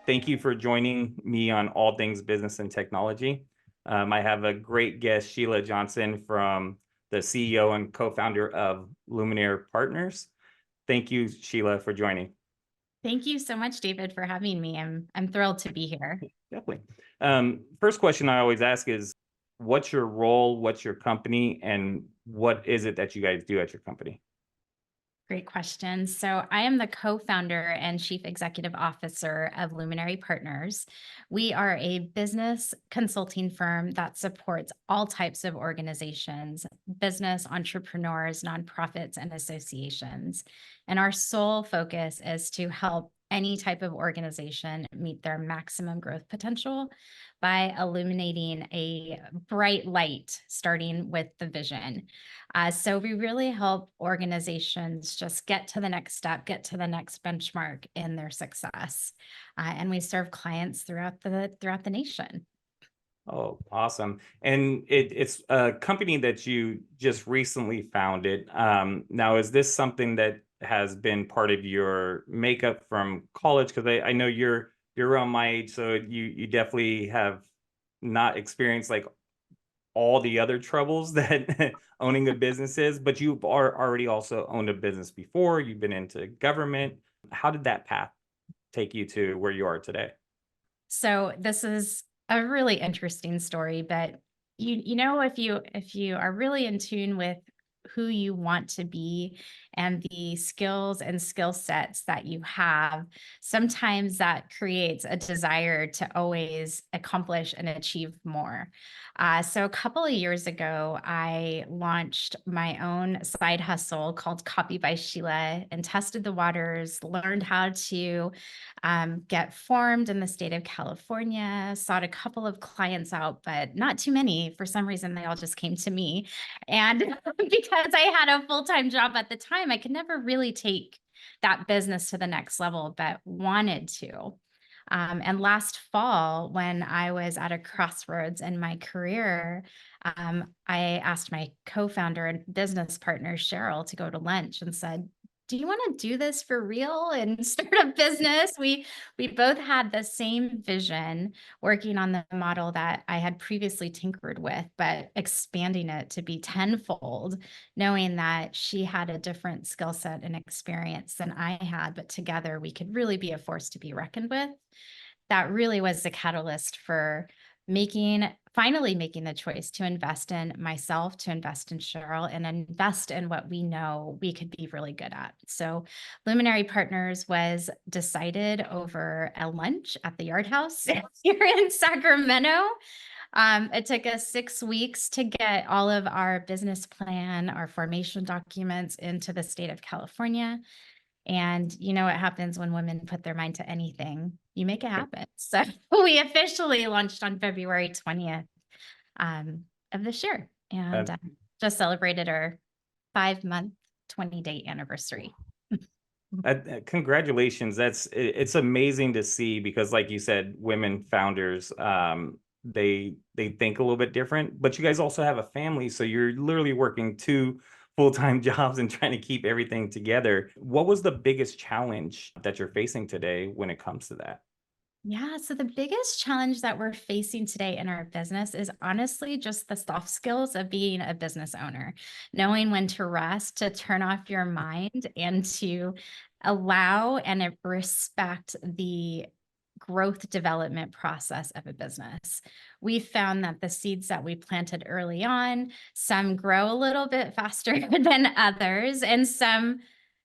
Thank you for joining me on All Things Business and Technology. I have a great guest, Sheila Johnston, from the CEO and co-founder of Luminari Partners. Thank you, Sheila, for joining. Thank you so much, David, for having me. I'm thrilled to be here. Definitely. First question I always ask is, what's your role, what's your company, and what is it that you guys do at your company? Great question. So I am the co-founder and chief executive officer of Luminari Partners. We are a business consulting firm that supports all types of organizations, business, entrepreneurs, nonprofits, and associations. And our sole focus is to help any type of organization meet their maximum growth potential by illuminating a bright light, starting with the vision. So we really help organizations just get to the next step, get to the next benchmark in their success. And we serve clients throughout the nation. Oh, awesome. And it's a company that you just recently founded. Now, is this something that has been part of your makeup from college? Because I know you're around my age, so you definitely have not experienced like all the other troubles that owning a business is, but you are already also owned a business before. You've been into government. How did that path take you to where you are today? So this is a really interesting story, but you know, if you are really in tune with who you want to be and the skills and skill sets that you have, sometimes that creates a desire to always accomplish and achieve more. So a couple of years ago, I launched my own side hustle called Copy by Sheila and tested the waters, learned how to get formed in the state of California, sought a couple of clients out, but not too many. For some reason, they all just came to me. And because I had a full-time job at the time, I could never really take that business to the next level, but wanted to. And last fall, when I was at a crossroads in my career, I asked my co-founder and business partner, Cheryl, to go to lunch and said, do you want to do this for real and start a business? We both had the same vision, working on the model that I had previously tinkered with, but expanding it to be tenfold, knowing that she had a different skill set and experience than I had, but together we could really be a force to be reckoned with. That really was the catalyst for finally making the choice to invest in myself, to invest in Cheryl, and invest in what we know we could be really good at. So Luminary Partners was decided over a lunch at the Yard House here in Sacramento. It took us 6 weeks to get all of our business plan, our formation documents into the state of California. And you know what happens when women put their mind to anything, you make it happen. So we officially launched on February 20th of this year, and just celebrated our 5-month, 20-day anniversary. Congratulations. It's amazing to see because, like you said, women founders, they think a little bit different, but you guys also have a family. So you're literally working 2 full-time jobs and trying to keep everything together. What was the biggest challenge that you're facing today when it comes to that? Yeah, so the biggest challenge that we're facing today in our business is honestly just the soft skills of being a business owner, knowing when to rest, to turn off your mind, and to allow and respect the growth development process of a business. We found that the seeds that we planted early on, some grow a little bit faster than others, and some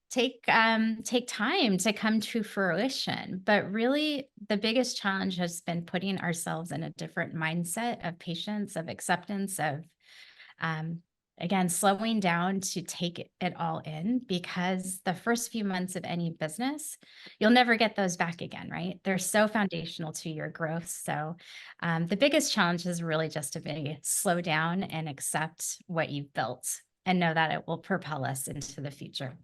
take time to come to fruition. But really, the biggest challenge has been putting ourselves in a different mindset of patience, of acceptance, of again, slowing down to take it all in, because the first few months of any business, you'll never get those back again, right? They're so foundational to your growth. So the biggest challenge is really just to be slow down and accept what you've built and know that it will propel us into the future.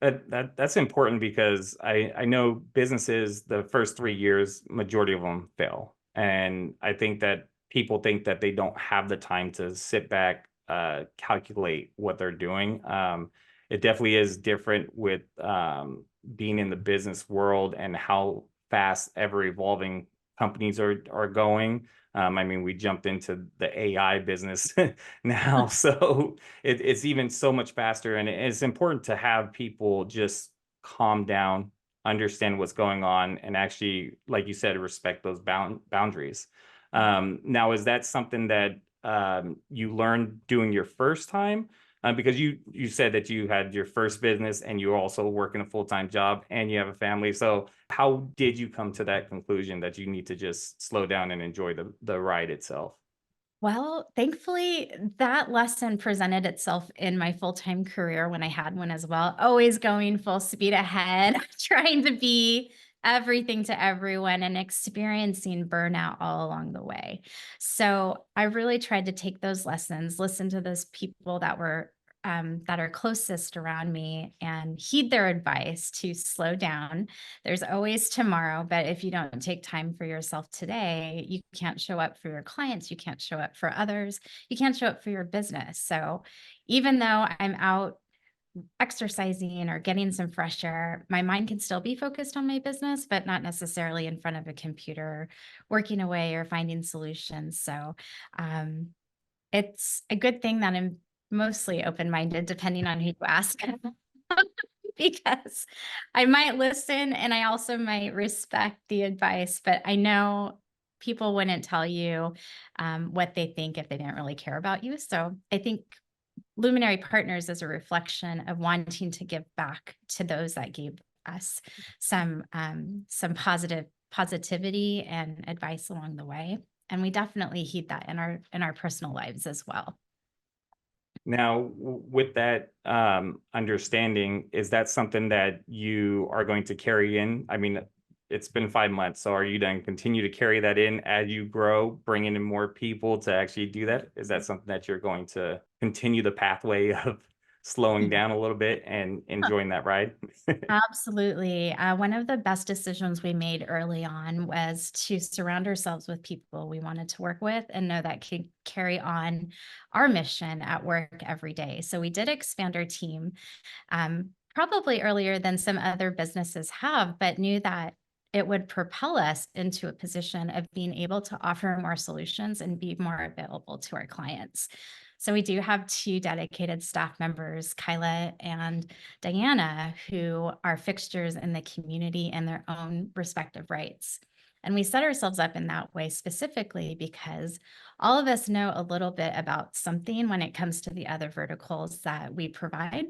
That's important because I know businesses, the first 3 years, majority of them fail. And I think that people think that they don't have the time to sit back, calculate what they're doing. It definitely is different with being in the business world and how fast, ever evolving companies are going. I mean, we jumped into the AI business now, so it's even so much faster, and it's important to have people just calm down, understand what's going on, and actually, like you said, respect those boundaries. Now, is that something that you learned doing your first time? Because you said that you had your first business and you're also working a full-time job and you have a family. So how did you come to that conclusion that you need to just slow down and enjoy the ride itself? Well, thankfully, that lesson presented itself in my full-time career when I had one as well, always going full speed ahead, trying to be everything to everyone and experiencing burnout all along the way. So I really tried to take those lessons, listen to those people that are closest around me and heed their advice to slow down. There's always tomorrow, but if you don't take time for yourself today, you can't show up for your clients, you can't show up for others, you can't show up for your business. So even though I'm out exercising or getting some fresh air, my mind can still be focused on my business, but not necessarily in front of a computer, working away or finding solutions. So um, it's a good thing that I'm mostly open-minded, depending on who you ask. Because I might listen and I also might respect the advice, but I know people wouldn't tell you what they think if they didn't really care about you. So I think Luminary Partners is a reflection of wanting to give back to those that gave us some positivity and advice along the way. And we definitely heed that in our personal lives as well. Now, with that understanding, is that something that you are going to carry in? I mean, it's been 5 months, so are you going to continue to carry that in as you grow, bringing in more people to actually do that? Is that something that you're going to continue the pathway of slowing down a little bit and enjoying that ride? Absolutely. One of the best decisions we made early on was to surround ourselves with people we wanted to work with and know that could carry on our mission at work every day. So we did expand our team, probably earlier than some other businesses have, but knew that it would propel us into a position of being able to offer more solutions and be more available to our clients. So we do have two dedicated staff members, Kyla and Diana, who are fixtures in the community in their own respective rights. And we set ourselves up in that way specifically because all of us know a little bit about something when it comes to the other verticals that we provide.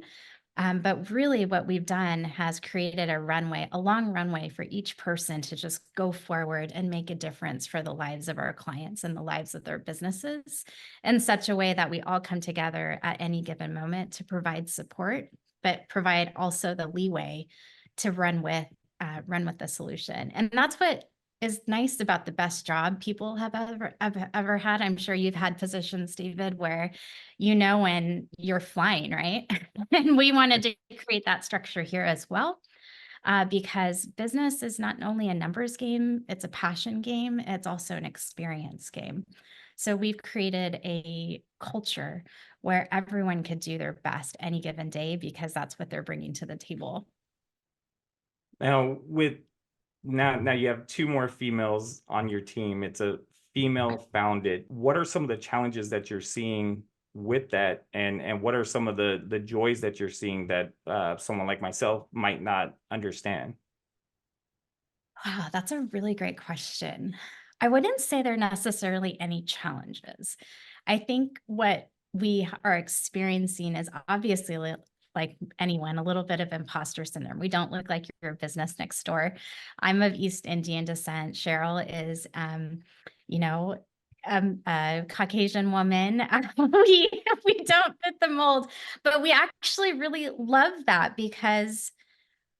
But really what we've done has created a long runway for each person to just go forward and make a difference for the lives of our clients and the lives of their businesses in such a way that we all come together at any given moment to provide support, but provide also the leeway to run with the solution. And that's what is nice about the best job people have ever had. I'm sure you've had positions, David, where you know when you're flying, right? And we wanted to create that structure here as well, because business is not only a numbers game, it's a passion game, it's also an experience game. So we've created a culture where everyone could do their best any given day because that's what they're bringing to the table. Now, now you have two more females on your team. It's a female founded. What are some of the challenges that you're seeing with that, and what are some of the joys that you're seeing that someone like myself might not understand? Wow, that's a really great question. I wouldn't say there are necessarily any challenges. I think what we are experiencing is obviously like anyone, a little bit of imposter syndrome. We don't look like your business next door. I'm of East Indian descent. Cheryl is, you know, a Caucasian woman. We don't fit the mold, but we actually really love that because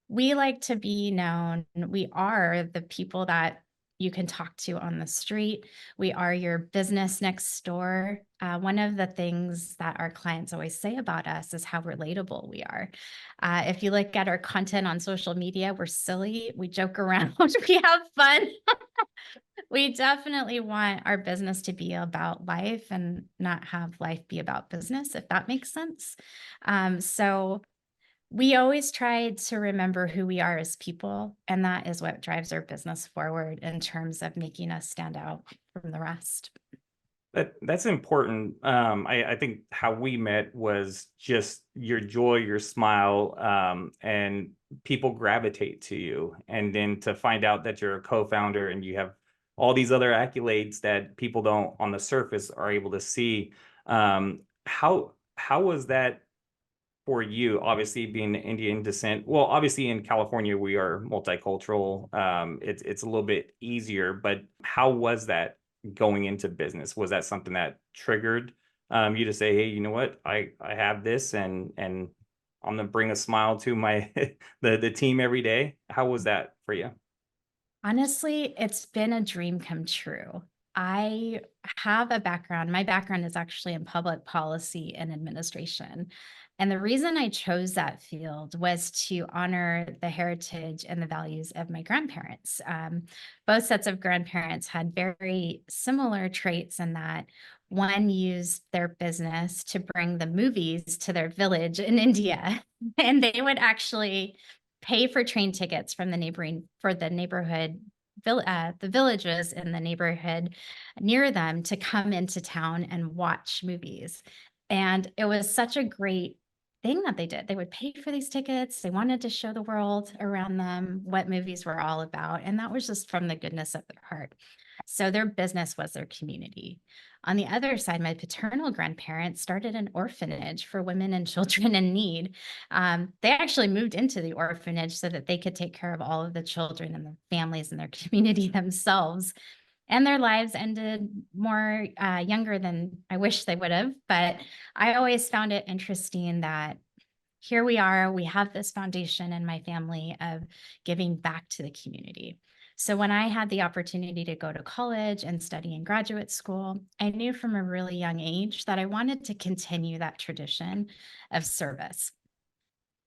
we like to be known. We are the people that you can talk to on the street. We are your business next door. One of the things that our clients always say about us is how relatable we are. If you look at our content on social media, we're silly, we joke around, we have fun. We definitely want our business to be about life and not have life be about business, if that makes sense. So We always try to remember who we are as people, and that is what drives our business forward in terms of making us stand out from the rest. That's important. I think how we met was just your joy, your smile, and people gravitate to you. And then to find out that you're a co-founder and you have all these other accolades that people don't on the surface are able to see. How was that for you? Obviously, being Indian descent. Well, obviously in California we are multicultural. It's a little bit easier, but how was that going into business? Was that something that triggered you to say, hey, you know what, I have this, and I'm gonna bring a smile to my the team every day? How was that for you? Honestly, it's been a dream come true. I have a background. My background is actually in public policy and administration. And the reason I chose that field was to honor the heritage and the values of my grandparents. Both sets of grandparents had very similar traits in that one used their business to bring the movies to their village in India, and they would actually pay for train tickets from the neighboring for the neighborhood the villages in the neighborhood near them to come into town and watch movies. And it was such a great thing that they did. They would pay for these tickets. They wanted to show the world around them what movies were all about. And that was just from the goodness of their heart. So their business was their community. On the other side, my paternal grandparents started an orphanage for women and children in need. They actually moved into the orphanage so that they could take care of all of the children and the families in their community themselves. And their lives ended more younger than I wish they would have. But I always found it interesting that here we are, we have this foundation in my family of giving back to the community. So when I had the opportunity to go to college and study in graduate school, I knew from a really young age that I wanted to continue that tradition of service.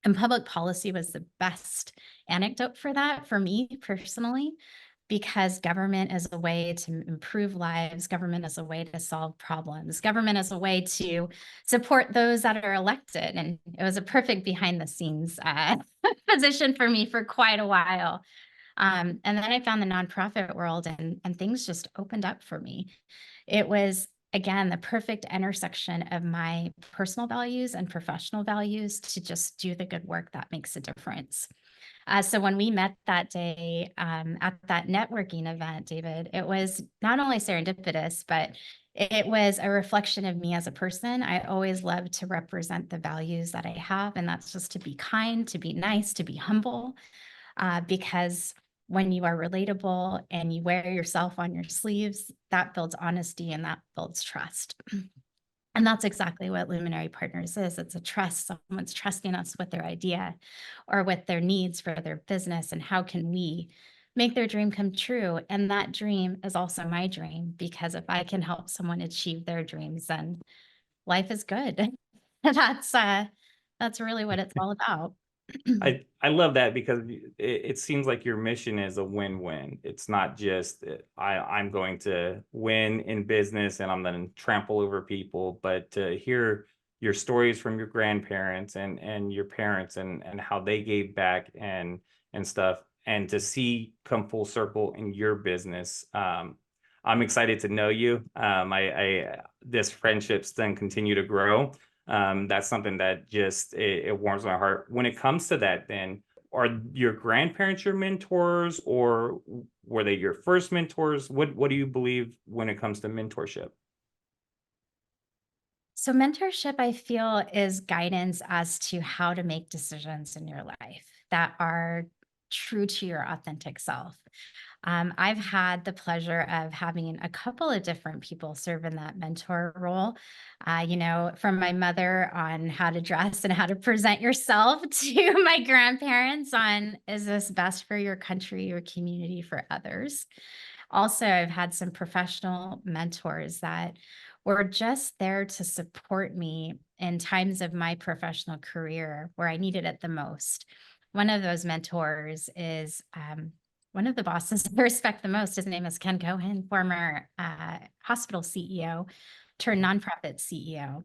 And public policy was the best anecdote for that for me personally, because government is a way to improve lives. Government is a way to solve problems. Government is a way to support those that are elected. And it was a perfect behind the scenes position for me for quite a while. And then I found the nonprofit world, and things just opened up for me. It was, again, the perfect intersection of my personal values and professional values to just do the good work that makes a difference. So when we met that day at that networking event, David, it was not only serendipitous, but it was a reflection of me as a person. I always love to represent the values that I have, and that's just to be kind, to be nice, to be humble, because when you are relatable and you wear yourself on your sleeves, that builds honesty and that builds trust. And that's exactly what Luminary Partners is. It's a trust. Someone's trusting us with their idea or with their needs for their business. And how can we make their dream come true? And that dream is also my dream, because if I can help someone achieve their dreams, then life is good. That's really what it's all about. I love that because it seems like your mission is a win-win. It's not just I'm going to win in business and I'm going to trample over people, but to hear your stories from your grandparents and your parents and how they gave back and stuff, and to see come full circle in your business. I'm excited to know you. I this friendships then continue to grow. That's something that just it warms my heart. When it comes to that, then are your grandparents your mentors, or were they your first mentors? What do you believe when it comes to mentorship? So, mentorship, I feel, is guidance as to how to make decisions in your life that are true to your authentic self. I've had the pleasure of having a couple of different people serve in that mentor role, from my mother on how to dress and how to present yourself to my grandparents on, is this best for your country, your community, for others? Also, I've had some professional mentors that were just there to support me in times of my professional career where I needed it the most. One of those mentors is one of the bosses I respect the most. His name is Ken Cohen, former hospital CEO turned nonprofit CEO.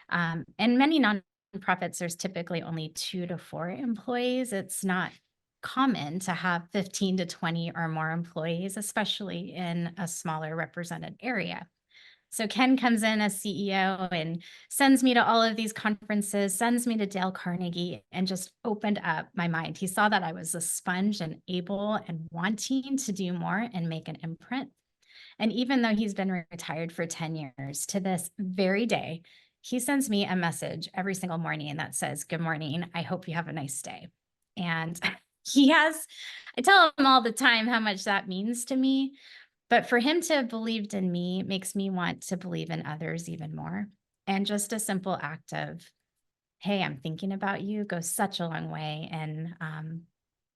And many nonprofits, there's typically only 2 to 4 employees. It's not common to have 15 to 20 or more employees, especially in a smaller represented area. So Ken comes in as CEO and sends me to all of these conferences, sends me to Dale Carnegie, and just opened up my mind. He saw that I was a sponge and able and wanting to do more and make an imprint. And even though he's been retired for 10 years, to this very day, he sends me a message every single morning that says, "Good morning. I hope you have a nice day." And I tell him all the time how much that means to me. But for him to have believed in me makes me want to believe in others even more. And just a simple act of, "Hey, I'm thinking about you," goes such a long way in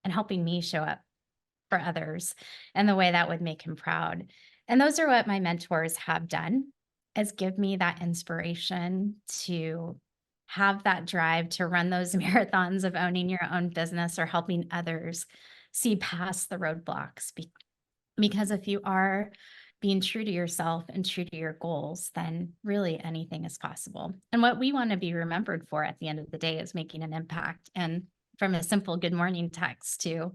helping me show up for others and the way that would make him proud. And those are what my mentors have done, is give me that inspiration to have that drive to run those marathons of owning your own business or helping others see past the roadblocks. Because if you are being true to yourself and true to your goals, then really anything is possible. And what we want to be remembered for at the end of the day is making an impact. And from a simple good morning text to,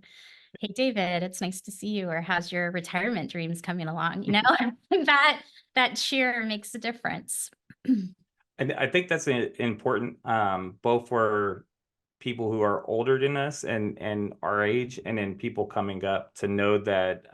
"Hey, David, it's nice to see you," or "How's your retirement dreams coming along?" That cheer makes a difference. And I think that's important, both for people who are older than us and our age, and then people coming up, to know that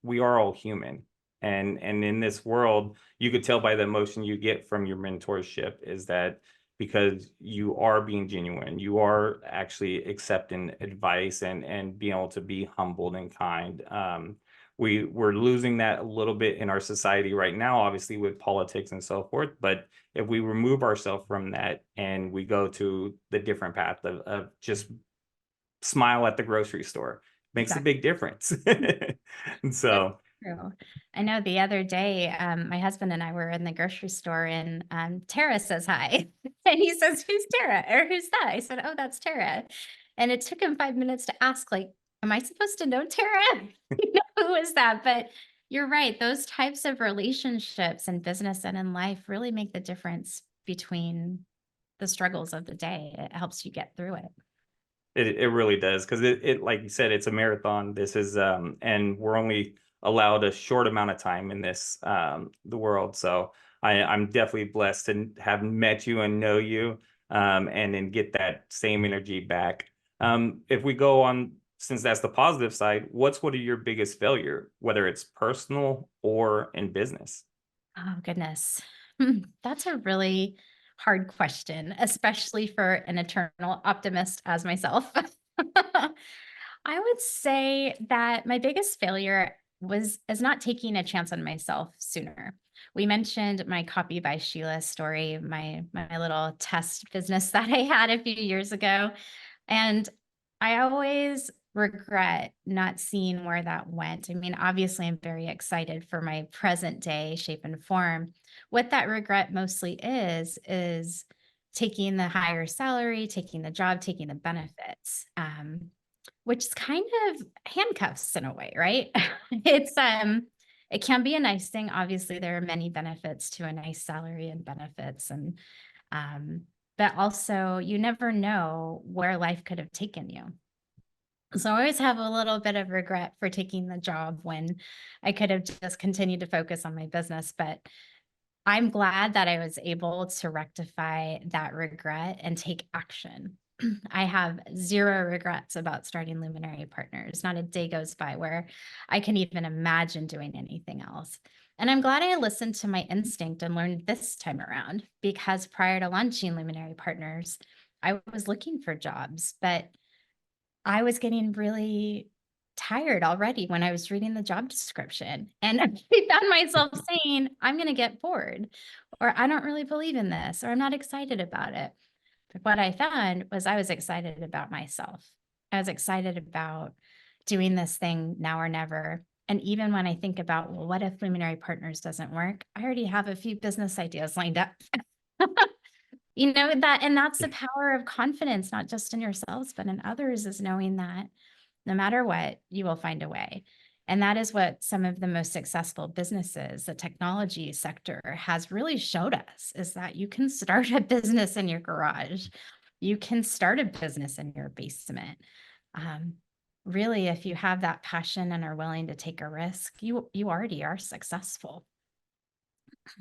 we are all human. And in this world, you could tell by the emotion you get from your mentorship is that because you are being genuine, you are actually accepting advice and being able to be humbled and kind. We're losing that a little bit in our society right now, obviously with politics and so forth. But if we remove ourselves from that and we go to the different path of just smile at the grocery store, makes a Exactly. big difference. And That's so true. I know the other day, my husband and I were in the grocery store and Tara says hi. And he says, "Who's Tara?" Or "Who's that?" I said, "Oh, that's Tara." And it took him 5 minutes to ask, like, "Am I supposed to know Tara?" Who is that? But you're right. Those types of relationships in business and in life really make the difference between the struggles of the day. It helps you get through it. it really does, because it like you said, it's a marathon. This is and we're only allowed a short amount of time in this the world. So I'm definitely blessed to have met you and know you, and then get that same energy back. If we go on, since that's the positive side, what are your biggest failure, whether it's personal or in business? Oh, goodness. That's a really hard question, especially for an eternal optimist as myself. I would say that my biggest failure is not taking a chance on myself sooner. We mentioned my Copy by Sheila story, my little test business that I had a few years ago. And I always regret not seeing where that went. I mean, obviously, I'm very excited for my present day shape and form. What that regret mostly is taking the higher salary, taking the job, taking the benefits, which is kind of handcuffs in a way, right? It can be a nice thing. Obviously, there are many benefits to a nice salary and benefits, and um, but also you never know where life could have taken you. So I always have a little bit of regret for taking the job when I could have just continued to focus on my business. But I'm glad that I was able to rectify that regret and take action. I have zero regrets about starting Luminary Partners. Not a day goes by where I can even imagine doing anything else. And I'm glad I listened to my instinct and learned this time around, because prior to launching Luminary Partners, I was looking for jobs, but I was getting really tired already when I was reading the job description. And I found myself saying, "I'm going to get bored," or "I don't really believe in this," or "I'm not excited about it." But what I found was I was excited about myself. I was excited about doing this thing now or never. And even when I think about, well, what if Luminary Partners doesn't work? I already have a few business ideas lined up. And that's the power of confidence, not just in yourselves, but in others, is knowing that no matter what, you will find a way. And that is what some of the most successful businesses, the technology sector, has really showed us, is that you can start a business in your garage. You can start a business in your basement. Really, if you have that passion and are willing to take a risk, you already are successful.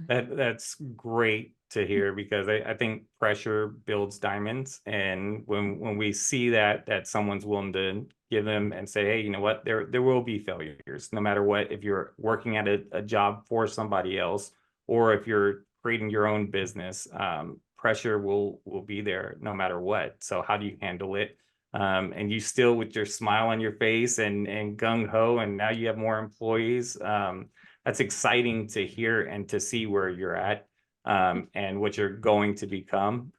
That's great to hear, because I think pressure builds diamonds. And when we see that someone's willing to give them and say, hey, you know what, there will be failures no matter what. If you're working at a job for somebody else, or if you're creating your own business, pressure will be there no matter what. So how do you handle it? And you still, with your smile on your face and gung-ho, and now you have more employees. That's exciting to hear and to see where you're at, and what you're going to become.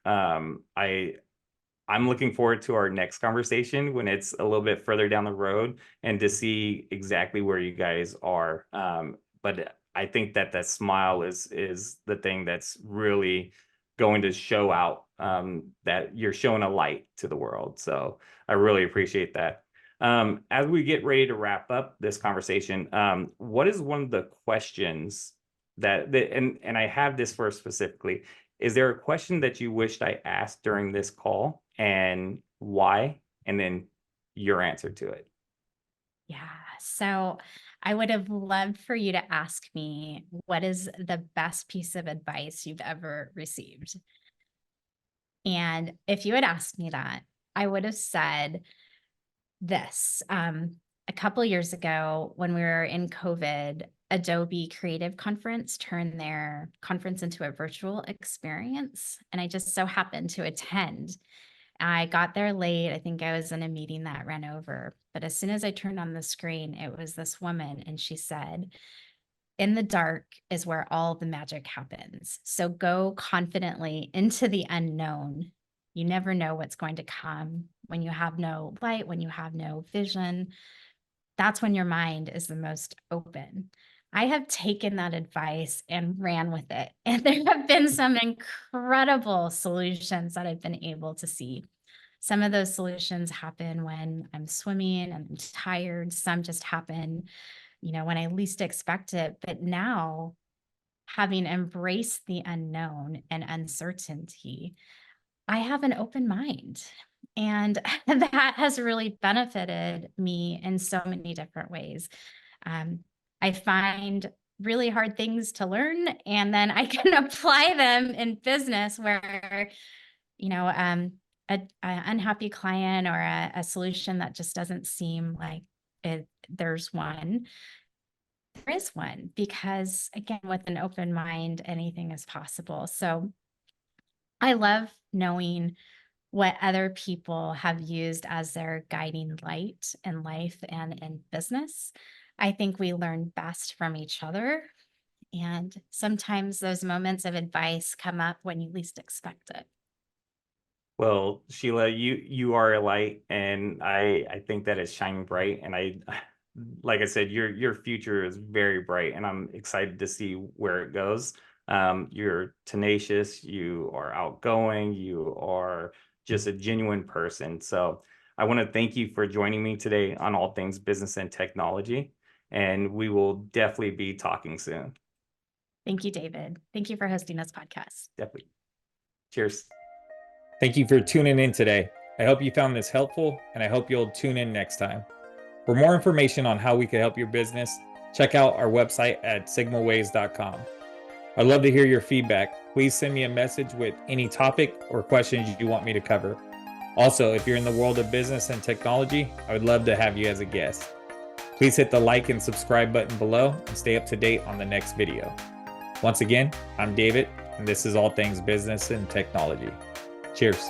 I'm looking forward to our next conversation when it's a little bit further down the road, and to see exactly where you guys are. But I think that smile is the thing that's really going to show out, that you're showing a light to the world. So I really appreciate that. As we get ready to wrap up this conversation, what is one of the questions and I have this for specifically, is there a question that you wished I asked during this call, and why? And then your answer to it. Yeah. So I would have loved for you to ask me, what is the best piece of advice you've ever received? And if you had asked me that, I would have said this. A couple of years ago, when we were in COVID, Adobe Creative Conference turned their conference into a virtual experience. And I just so happened to attend. I got there late. I think I was in a meeting that ran over. But as soon as I turned on the screen, it was this woman, and she said, in the dark is where all the magic happens. So go confidently into the unknown. You never know what's going to come when you have no light, when you have no vision. That's when your mind is the most open. I have taken that advice and ran with it. And there have been some incredible solutions that I've been able to see. Some of those solutions happen when I'm swimming and I'm tired. Some just happen, when I least expect it. But now, having embraced the unknown and uncertainty, I have an open mind. And that has really benefited me in so many different ways. I find really hard things to learn, and then I can apply them in business where, an unhappy client or a solution that just doesn't seem like there's one. There is one, because again, with an open mind, anything is possible. So I love knowing what other people have used as their guiding light in life and in business. I think we learn best from each other. And sometimes those moments of advice come up when you least expect it. Well, Sheila, you are a light, and I think that is shining bright. And like I said, your future is very bright, and I'm excited to see where it goes. You're tenacious, you are outgoing, you are just a genuine person. So I want to thank you for joining me today on All Things Business and Technology, and we will definitely be talking soon. Thank you, David. Thank you for hosting this podcast. Definitely. Cheers. Thank you for tuning in today. I hope you found this helpful, and I hope you'll tune in next time. For more information on how we can help your business, check out our website at sigmaways.com. I'd love to hear your feedback. Please send me a message with any topic or questions you want me to cover. Also, if you're in the world of business and technology, I would love to have you as a guest. Please hit the like and subscribe button below and stay up to date on the next video. Once again, I'm David, and this is All Things Business and Technology. Cheers.